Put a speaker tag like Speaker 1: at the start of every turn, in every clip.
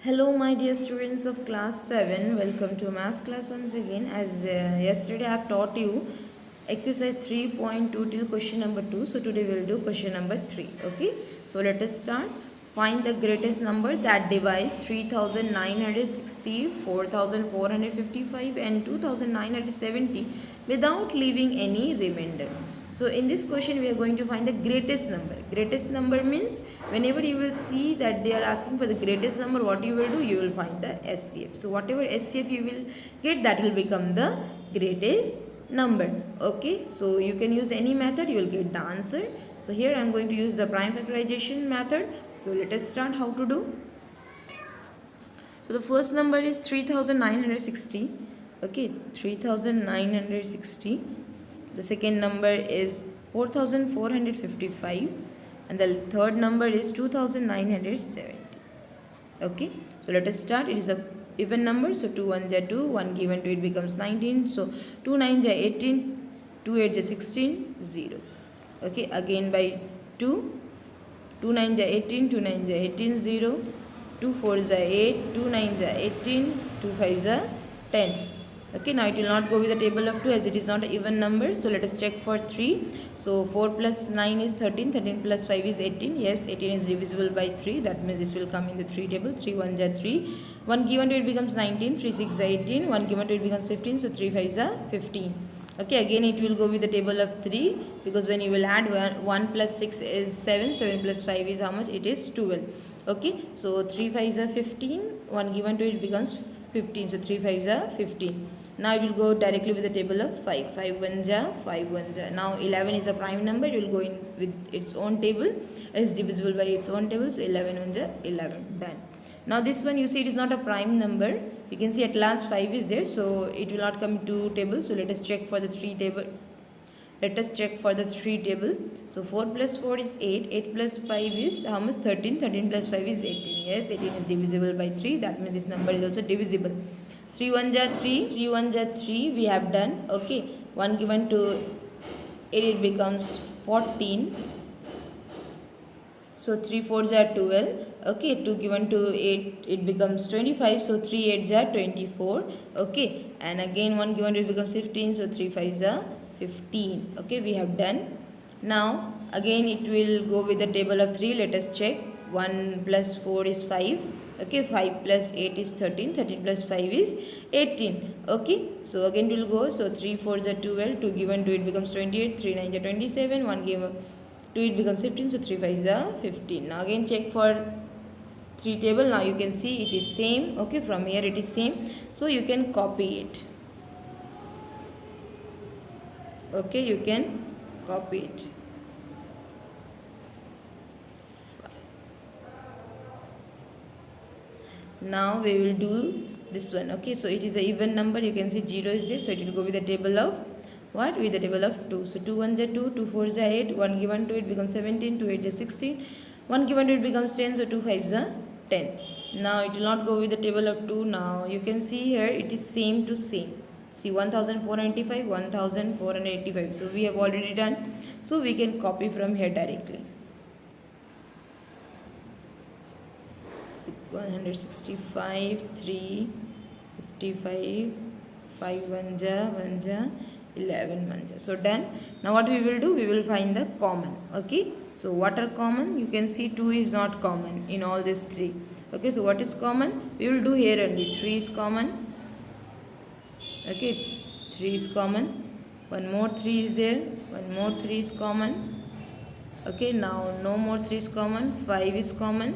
Speaker 1: Hello, my dear students of class 7. Welcome to maths class once again. As yesterday I have taught you exercise 3.2 till question number 2. So today we will do question number 3. Okay. So let us start. Find the greatest number that divides 3960, 4455 and 2970 without leaving any remainder. So in this question we are going to find the greatest number. Greatest number means whenever you will see that they are asking for the greatest number, what you will do? You will find the SCF. So whatever SCF you will get, that will become the greatest number. Okay, so you can use any method, you will get the answer. So here I am going to use the prime factorization method. So let us start how to do. So the first number is 3960. Okay, 3960. The second number is 4455 and the third number is 2970. Okay, so let us start. It is a even number, so 2 1 ja 2, 1 given to it becomes 19, so 2 9 ja 18, 2 8 ja 16, 0. Okay, again by 2, 2 9 ja 18, 2 9 ja 18, 0, 2 4 ja 8, 2 9 ja 18, 2 5 ja 10. Okay, now it will not go with the table of 2 as it is not an even number. So let us check for 3. So 4 plus 9 is 13, 13 plus 5 is 18. Yes, 18 is divisible by 3. That means this will come in the 3 table. 3 1 ja 3. 1 given to it becomes 19, 3 6 ja 18. 1 given to it becomes 15, so 3 5 ja 15. Okay, again it will go with the table of 3 because when you will add 1 plus 6 is 7, 7 plus 5 is how much? It is 12. Okay, so 3 5 are 15, 1 given to it becomes 15, so 3 5 are 15. Now it will go directly with the table of 5. 5 1 ja, 5 1 ja. Now 11 is a prime number, it will go in with its own table. It is divisible by its own table, so 11 1 ja, 11. Done. Now this one you see it is not a prime number. You can see at last 5 is there, so it will not come to table. So let us check for the 3 table. Let us check for the 3 table. So 4 plus 4 is 8. 8 plus 5 is how much? 13. 13 plus 5 is 18. Yes, 18 is divisible by 3. That means this number is also divisible. 3 1 ja 3. 3 1 ja 3. We have done. Okay. 1 given to 8, it becomes 14. So 3 4 ja 12. Okay, 2 given to 8, it becomes 25. So 3 8 ja 24. Okay, and again 1 given to it becomes 15. So 3 5 ja 15. Okay, we have done. Now again it will go with the table of 3. Let us check. 1 plus 4 is 5. Okay, 5 plus 8 is 13. 13 plus 5 is 18. Okay, so again it will go. So 3 4 ja 12. 2 given to it becomes 28. 3 9 ja 27. 1 given to it becomes 15. So 3 5 ja 15. Now again check for 3 table. Now you can see it is same. Okay, from here it is same, so you can copy it. Okay, you can copy it. Now we will do this one. Okay, so it is a even number. You can see 0 is there, so it will go with the table of what? With the table of 2. So 2 1 ja 2, 2 4 ja 8, 1 given to it becomes 17, 2 8 ja 16, 1 given to it becomes 10, so 2 5 ja 10. Now it will not go with the table of 2. Now you can see here it is same to same. See, 1495, 1485. So we have already done, so we can copy from here directly. 165, 3, 55, 5 1 ja 1 ja 11 1 ja. So done. Now what we will do? We will find the common. Okay. So what are common? You can see 2 is not common in all these 3. Okay. So what is common? We will do here only. 3 is common. Okay. 3 is common. One more 3 is there. One more 3 is common. Okay. Now no more 3 is common. 5 is common.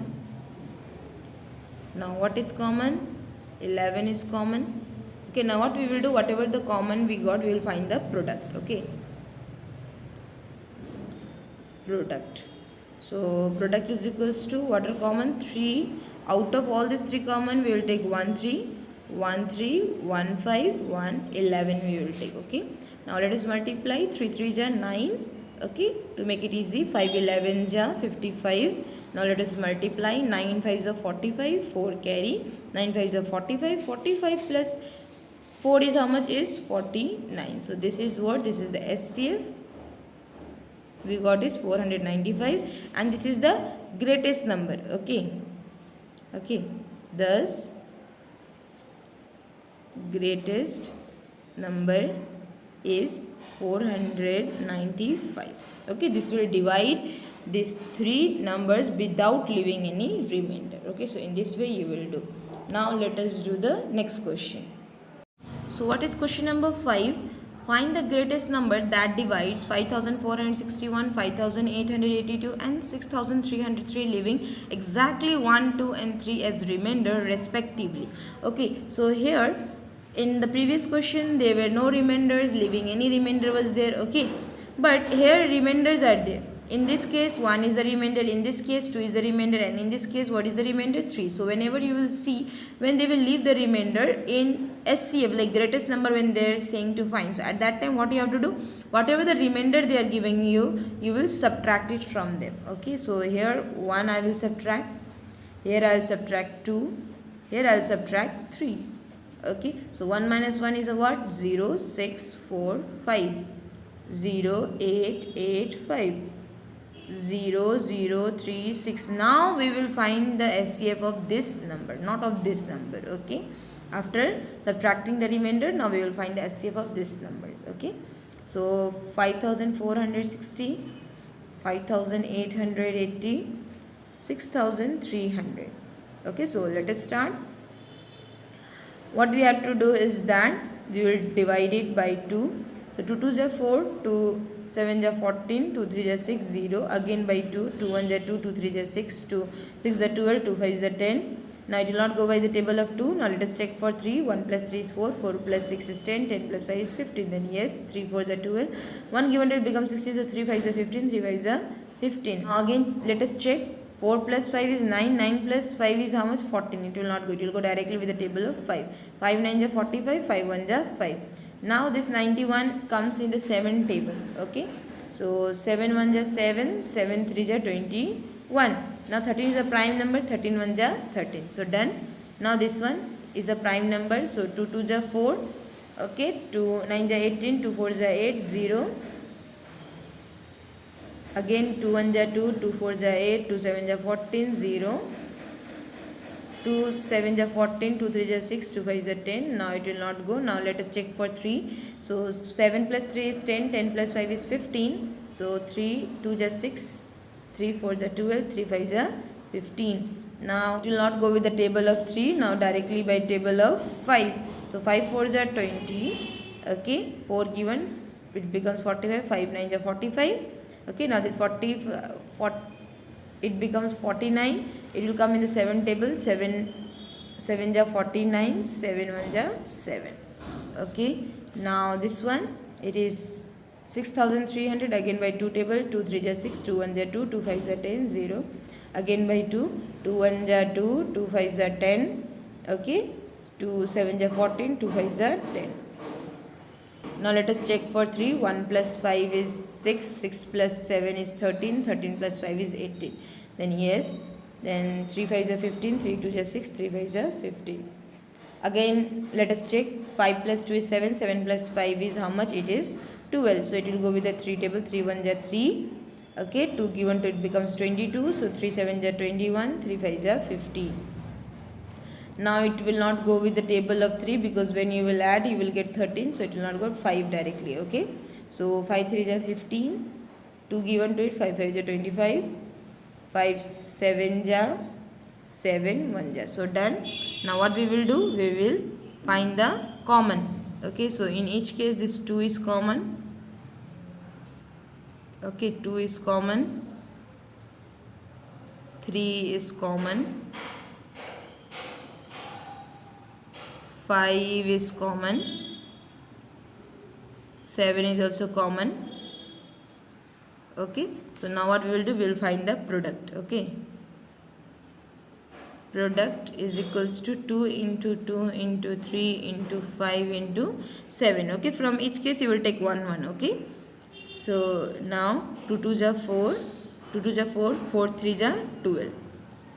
Speaker 1: Now what is common? 11 is common. Okay, now what we will do, whatever the common we got, we will find the product. Okay, product. So product is equals to what are common? 3. Out of all these 3 common, we will take 1 3, 1 3, 1 5, 1 11 we will take. Okay, now let us multiply. 3 3 ja 9. Okay, to make it easy, 5 11 ja 55. Now let us multiply. 9 5s are 45, 4 carry. 9 5s are 45, 45 plus 4 is how much? Is 49. So this is what? This is the SCF. We got is 495 and this is the greatest number. Okay. Okay. Thus, greatest number is 495. Okay, this will divide these three numbers without leaving any remainder. Okay, so in this way you will do. Now let us do the next question. So what is question number 5? Find the greatest number that divides 5461, 5882 and 6303, leaving exactly 1, 2 and 3 as remainder respectively. Okay, so here in the previous question there were no remainders, leaving any remainder was there. Okay, but here remainders are there. In this case 1 is the remainder, in this case 2 is the remainder, and in this case what is the remainder? 3. So whenever you will see when they will leave the remainder in SCF, like greatest number, when they are saying to find, so at that time what you have to do, whatever the remainder they are giving you, you will subtract it from them. Okay, so here 1 I will subtract, here I will subtract 2, here I will subtract 3. Okay, so 1 minus 1 is a what? 0, 6, 4, 5. 0, 8, 8, 5. 0, 0, 3, 6. Now we will find the SCF of this number, not of this number. Okay, after subtracting the remainder, now we will find the SCF of this numbers. Okay, so 5460, 5880, 6300. Okay, so let us start. What we have to do is that we will divide it by 2. So 2 2s are 4, 2 7s are 14, 2 3s are 6, 0. Again by 2, 2 1s are 2, 2 3s are 6, 2 6 are 12, 2 5s are 10. Now it will not go by the table of 2. Now let us check for 3. 1 plus 3 is 4, 4 plus 6 is 10, 10 plus 5 is 15. Then yes, 3 4s are 12. 1 given to it becomes 16, so 3 5s are 15, 3 5s are 15. Now again let us check. 4 plus 5 is 9, 9 plus 5 is how much? 14. It will not go, it will go directly with the table of 5. 5 9s are 45, 5 1s are 5. Now this 91 comes in the 7 table. Okay, so 7 1s are 7, 7 3s are 21. Now 13 is a prime number, 13 1s are 13. So done. Now this one is a prime number, so 2 2s are 4. Okay, 2 9s are 18, 2 4s are 8, 0. Again 2 1s are 2, 2 4s are 8, 2 7s are 14, 0. 2 7s are 14, 2 3s are 6, 2 5s are 10. Now it will not go. Now let us check for 3. So 7 plus 3 is 10, 10 plus 5 is 15. So 3 2s are 6, 3 4s are 12, 3 5s are 15. Now it will not go with the table of 3. Now directly by table of 5. So 5 4s are 20. Okay, 4 given, it becomes 45. 5 9s are 45. Okay, now this 40 it becomes 49. It will come in the 7 table. 7 7s are 49, 7 1s are 7. Okay, now this one, it is 6300. Again by 2 table. 2 3s are 6, 2 1s are 2, 2 5s are 10, 0. Again by 2, 2 1s are 2, 2 5s are 10. Okay, 2 7s are 14, 2 5s are 10. Now let us check for 3. 1 plus 5 is 6, 6 plus 7 is 13, 13 plus 5 is 18. Then yes, then 3 5s are 15, 3 2s are 6, 3 5s are 15. Again let us check. 5 plus 2 is 7, 7 plus 5 is how much? It is 12. So it will go with the 3 table. 3 1s are 3. Okay, 2 given to it becomes 22. So 3 7s are 21, 3 5s are 50. Now it will not go with the table of 3, because when you will add you will get 13. So it will not go 5 directly. Okay, so 5 3s are 15. 2 given to it, 5 5s are 25. 5 7s are 7 1s are. So done. Now what we will do? We will find the common. Okay, so in each case this 2 is common. Okay, 2 is common. 3 is common. 5 is common. 7 is also common. Okay, so now what we will do? We will find the product. Okay, product is equals to 2 into 2 into 3 into 5 into 7. Okay, from each case you will take 1 1. Okay, so now 2 2s are 4, 2 2s are 4, 4 3s are 12.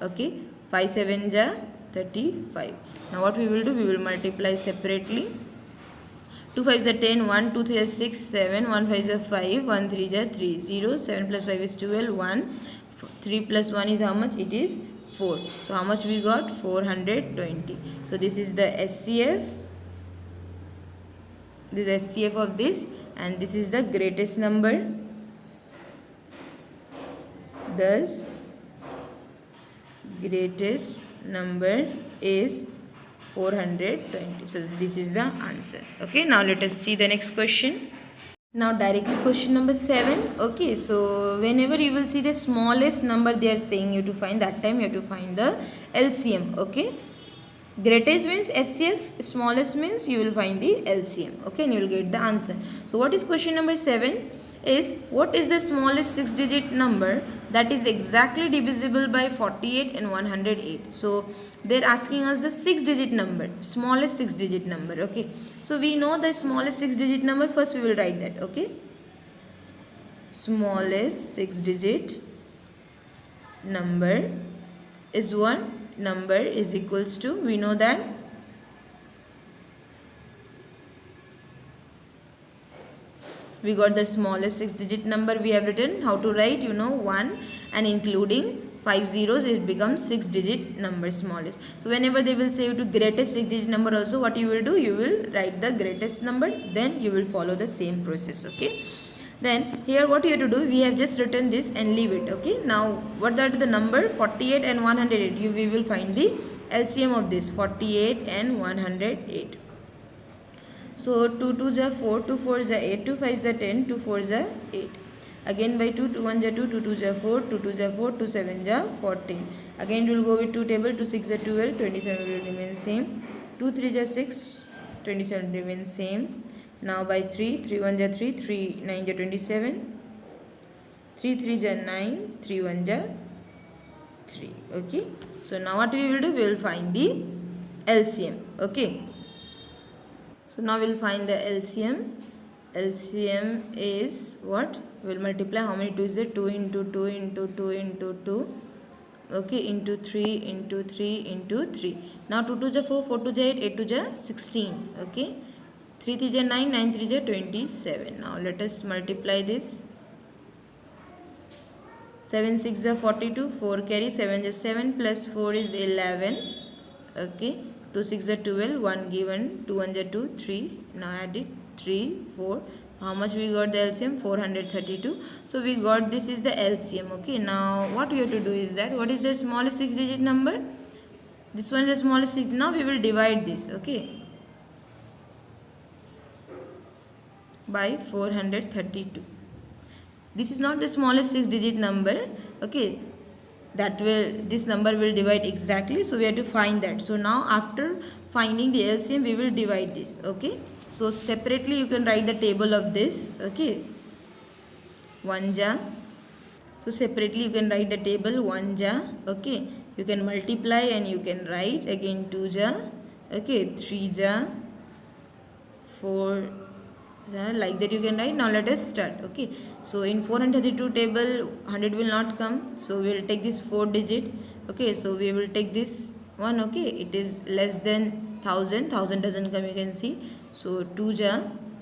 Speaker 1: Okay, 5 7s are 35. Now what we will do? We will multiply separately. 2 5s are 10, 1 2 3 are 6, 7, 1 5 is 5, 1 3 is 3, 0. 7 plus 5 is 12, 1. 3 plus 1 is how much? It is 4. So how much we got? 420. So this is the SCF. This is SCF of this, and this is the greatest number. Thus, greatest number is 420. So this is the answer. Okay, now let us see the next question. Now directly question number 7. Okay, so whenever you will see the smallest number they are saying you to find, that time you have to find the LCM. Okay, greatest means SCF, smallest means you will find the LCM. Okay, and you will get the answer. So what is question number 7 is, what is the smallest 6-digit number that is exactly divisible by 48 and 108? So they are asking us the 6-digit number, smallest 6-digit number. Okay, so we know the smallest 6-digit number. First we will write that. Okay, smallest 6-digit number is what? Number is equals to, we know that we got the smallest 6-digit number we have written. How to write? 1 and including 5 zeros, it becomes 6-digit number, smallest. So whenever they will say you to greatest 6-digit number also, what you will do? You will write the greatest number, then you will follow the same process. Okay, then here what you have to do, we have just written this and leave it. Okay, now what are the number? 48 and 108. We will find the LCM of this, 48 and 108. So 2 2 is 4, 2 4 is 8, 2 5 is 10, 2 4 is 8. Again by 2, 2 1 is 2, 2 2 is 4, 2 2 is 4, 2 7 is 14. Again we will go with 2 table, 2 6 is 12, 27 will remain same. 2 3 is 6, 27 remains same. Now by 3, 3 1 is 3, 3 9 is 27, 3 3 is 9, 3 1 is 3. Okay, so now what we will do? We will find the LCM. Okay, so now we will find the LCM. LCM is what? We will multiply. How many 2 is it? 2 into 2 into 2 into 2. Okay, into 3 into 3 into 3. Now 2 2 is 4, 4 2 is 8, 8 2 is 16. Okay, 3 3 is 9, 9 3 is 27. Now let us multiply this. 7 6 is 42, 4 carry, 7 is 7 plus 4 is 11. Okay, 2 6 is 12, 1 given, 2 1 is 2, 3. Now add it, 3 4. How much we got the LCM? 432. So we got, this is the LCM. Okay, now what we have to do is that, what is the smallest 6-digit number? This one is the smallest 6. Now we will divide this. Okay, by 432. This is not the smallest 6-digit number. Okay, that will, this number will divide exactly, so we have to find that. So now after finding the LCM, we will divide this. Okay, so separately you can write the table of this. Okay, 1 ja. So separately you can write the table 1 ja. Okay, you can multiply and you can write again 2 ja. Okay, 3 ja, 4 ja, like that you can write. Now let us start. Okay, so in 432 table 100 will not come, so we will take this 4 digit. Okay, so we will take this one. Okay, it is less than 1000, 1000 doesn't come, you can see. So 2 ja,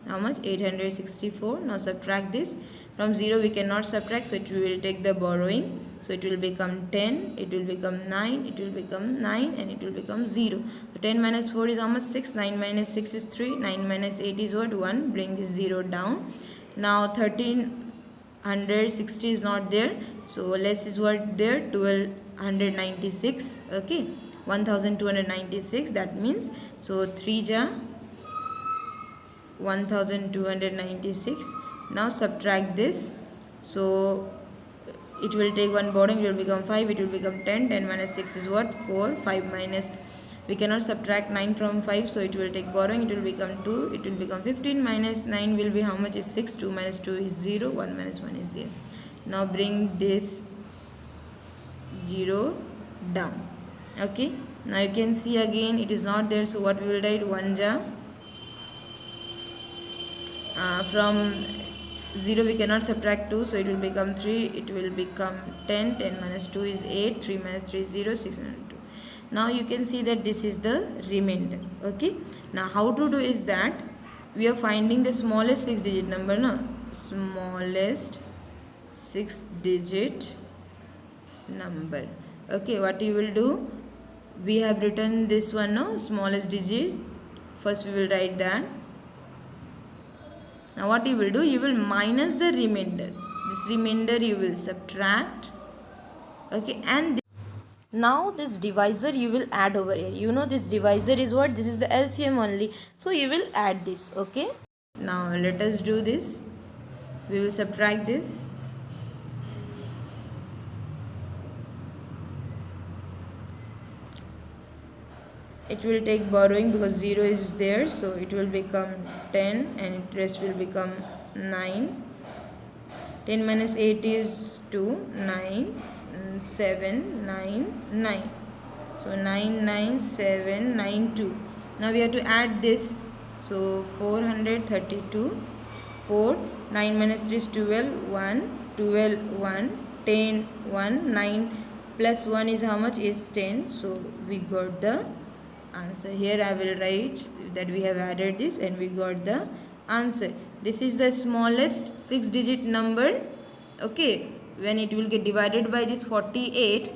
Speaker 1: how much? 864. Now subtract this. From 0 we cannot subtract, so we will take the borrowing. So it will become 10, it will become 9, it will become 9, and it will become 0. So 10 minus 4 is how much? 6. 9 minus 6 is 3. 9 minus 8 is what? 1. Bring this 0 down. Now 1360 is not there, so less is what there? 1296. Okay, 1296. That means, so 3 ja, 1296. Now subtract this. So it will take one borrowing, it will become 5, it will become 10. 10 minus 6 is what? 4. 5 minus, we cannot subtract 9 from 5, so it will take borrowing, it will become 2, it will become 15. Minus 9 will be how much? Is 6. 2 minus 2 is 0. 1 minus 1 is 0. Now bring this 0 down. Okay, now you can see again it is not there, so what we will write? 1 ja. From 0 we cannot subtract 2, so it will become 3, it will become 10. 10 minus 2 is 8. 3 minus 3 is 0. 6 minus 2. Now you can see that this is the remainder. Okay, now how to do is that, we are finding the smallest 6-digit number. No, smallest 6-digit number. Okay, what you will do, we have written this one, no, smallest digit. First we will write that. Now what you will do, you will minus the remainder. This remainder you will subtract. Okay, and now this divisor you will add over here. You know this divisor is what? This is the LCM only. So you will add this. Okay, now let us do this. We will subtract this. It will take borrowing because 0 is there, so it will become 10 and rest will become 9. 10 minus 8 is 2, 9, 7, 9, 9. So 9, 9, 7, 9, 2. Now we have to add this. So 432, 4, 9 minus 3 is 12, 1, 12, 1, 10, 1, 9 plus 1 is how much? Is 10. So we got the answer. Here I will write that we have added this and we got the answer. This is the smallest 6-digit number. Okay, when it will get divided by this 48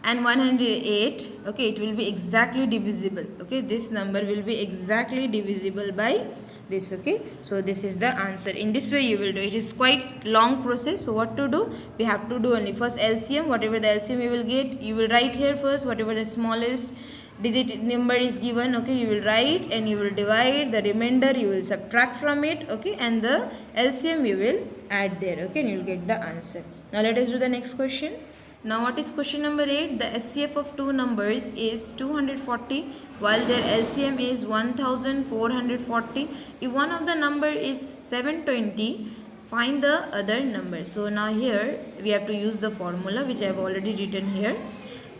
Speaker 1: and 108, okay, it will be exactly divisible. Okay, this number will be exactly divisible by this. Okay, so this is the answer. In this way you will do. It is quite long process. So what to do? We have to do only first LCM. Whatever the LCM you will get, you will write here first. Whatever the smallest digit number is given, okay, you will write and you will divide. The remainder you will subtract from it. Okay, and the LCM you will add there. Okay, and you will get the answer. Now let us do the next question. Now what is question number 8? The SCF of two numbers is 240 while their LCM is 1440. If one of the number is 720, find the other number. So now here we have to use the formula which I have already written here.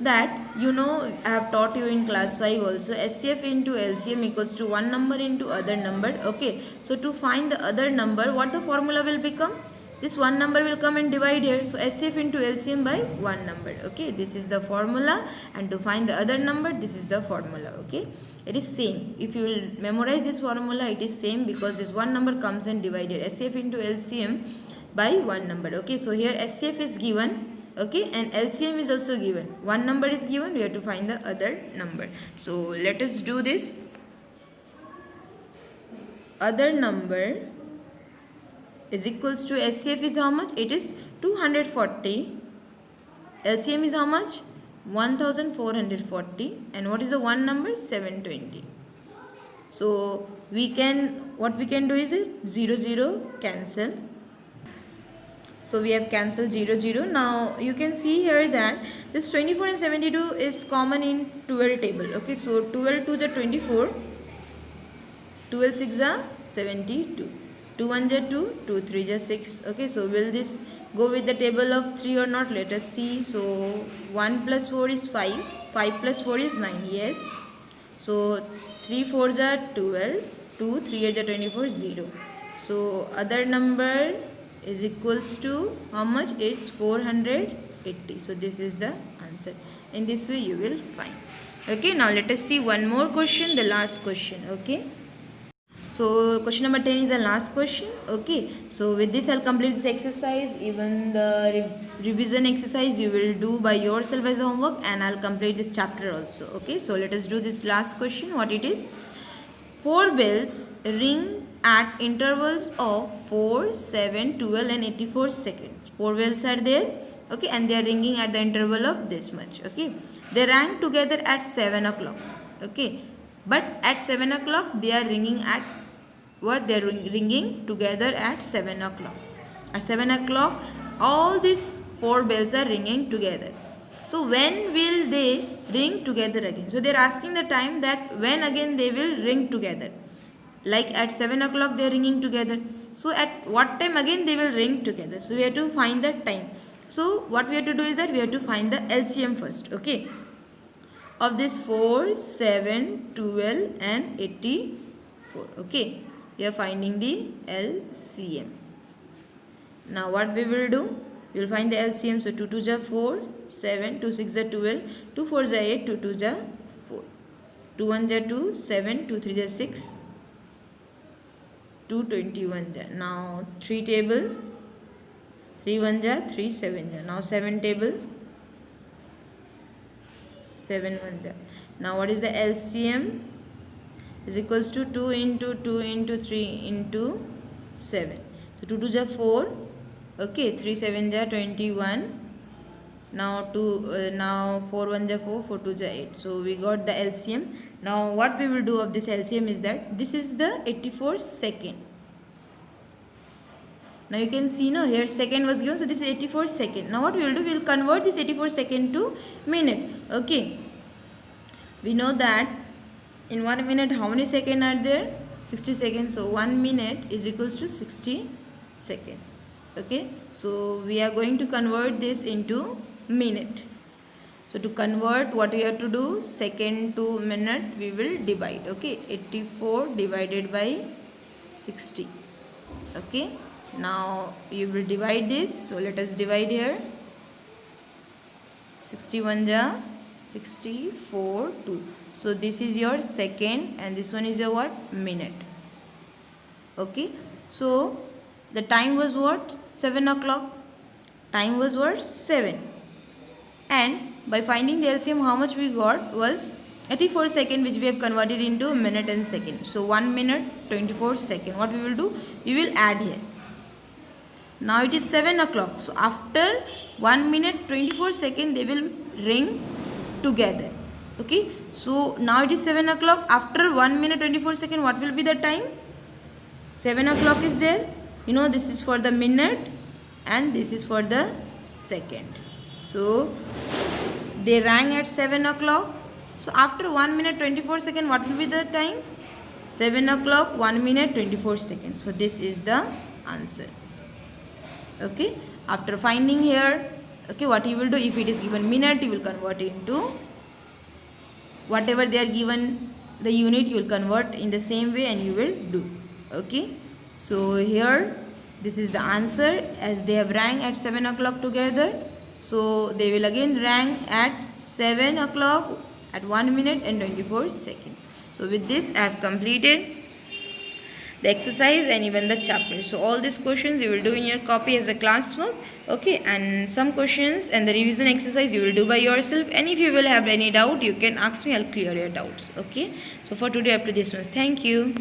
Speaker 1: That you know, I have taught you in class 5 also. SCF into LCM equals to one number into other number. Okay, so to find the other number, what the formula will become? This one number will come and divide here. So SCF into LCM by one number. Okay, this is the formula, and to find the other number, this is the formula. Okay, it is same. If you will memorize this formula, it is same because this one number comes and divide here. SCF into LCM by one number. Okay, so here SCF is given. Okay, and LCM is also given. One number is given, we have to find the other number. So let us do this. Other number is equals to SCF is how much? It is 240. LCM is how much? 1440. And what is the one number? 720. So we can, what we can do is it 0 0 cancel. So we have cancelled 0 0. Now you can see here that this 24 and 72 is common in 12 table. Okay, so 12 2 is 24, 12 6 is 72, 2 1 is 2, 2 3 is 6. Okay, so will this go with the table of 3 or not? Let us see. So 1 plus 4 is 5, 5 plus 4 is 9. Yes. So 3 4 is 12, 2 3 is 24, 0. So other number is equals to how much? It's 480. So this is the answer. In this way you will find. Okay, now let us see one more question, the last question. Okay, so question number 10 is the last question. Okay, so with this I'll complete this exercise. Even the revision exercise you will do by yourself as a homework, and I'll complete this chapter also. Okay, so let us do this last question. What it is? 4 bells ring at intervals of 4, 7, 12 and 84 seconds. 4 bells are there. Okay, and they are ringing at the interval of this much. Okay, they rang together at 7 o'clock. Okay, but at 7 o'clock they are ringing at what? They are ringing together at 7 o'clock. At 7 o'clock all these 4 bells are ringing together. So when will they ring together again? So they are asking the time that when again they will ring together. Like at 7 o'clock they are ringing together. So at what time again they will ring together? So we have to find the time. So what we have to do is that we have to find the LCM first. Okay, of this 4, 7, 12 and 84. Okay, we are finding the LCM. Now what we will do? We will find the LCM. So 2 2 is 4, 7, 2 6 is 12, 2 4 is 8, 2 2 is 4, 2 1 is 2, 7, 2 3 is 6, 2 21 is. Now 3 table, 3 1 is 3 7 is. Now 7 table, 7 1 ja. Now what is the LCM? Is equals to 2 into 2 into 3 into 7. So 2 2 ja 4. Okay, 3 7 ja 21. Now 4 1 ja 4, 4 2 ja 8. So we got the LCM. Now what we will do of this LCM is that this is the 84 second. Now you can see now here second was given, so this is 84 second. Now what we will do, we will convert this 84 second to minute. Okay, we know that in 1 minute how many seconds are there? 60 seconds. So 1 minute is equals to 60 seconds. Okay, so we are going to convert this into minute. So to convert, what we have to do, second to minute we will divide. Okay, 84 divided by 60. Okay, now you will divide this. So let us divide here. 61 ja 64 2. So this is your second and this one is your what? Minute. Okay, so the time was what? 7 o'clock. Time was what? 7. And by finding the LCM, how much we got was 84 second, which we have converted into minute and second. So 1 minute 24 second. What we will do? We will add here. Now it is 7 o'clock. So after 1 minute 24 second, they will ring together. Okay. So now it is 7 o'clock. After 1 minute 24 second, what will be the time? 7 o'clock is there. You know, this is for the minute and this is for the second. So they rang at 7 o'clock. So after 1 minute 24 second, what will be the time? 7 o'clock 1 minute 24 seconds. So this is the answer. Okay, after finding here, okay, what you will do, if it is given minute, you will convert it into whatever they are given the unit, you will convert in the same way and you will do. Okay, so here this is the answer, as they have rang at 7 o'clock together. So they will again rang at 7 o'clock at 1 minute and 24 seconds. So with this I have completed the exercise and even the chapter. So all these questions you will do in your copy as a classwork. Okay, and some questions and the revision exercise you will do by yourself, and if you will have any doubt, you can ask me, I'll clear your doubts. Okay, so for today up to this much. Thank you.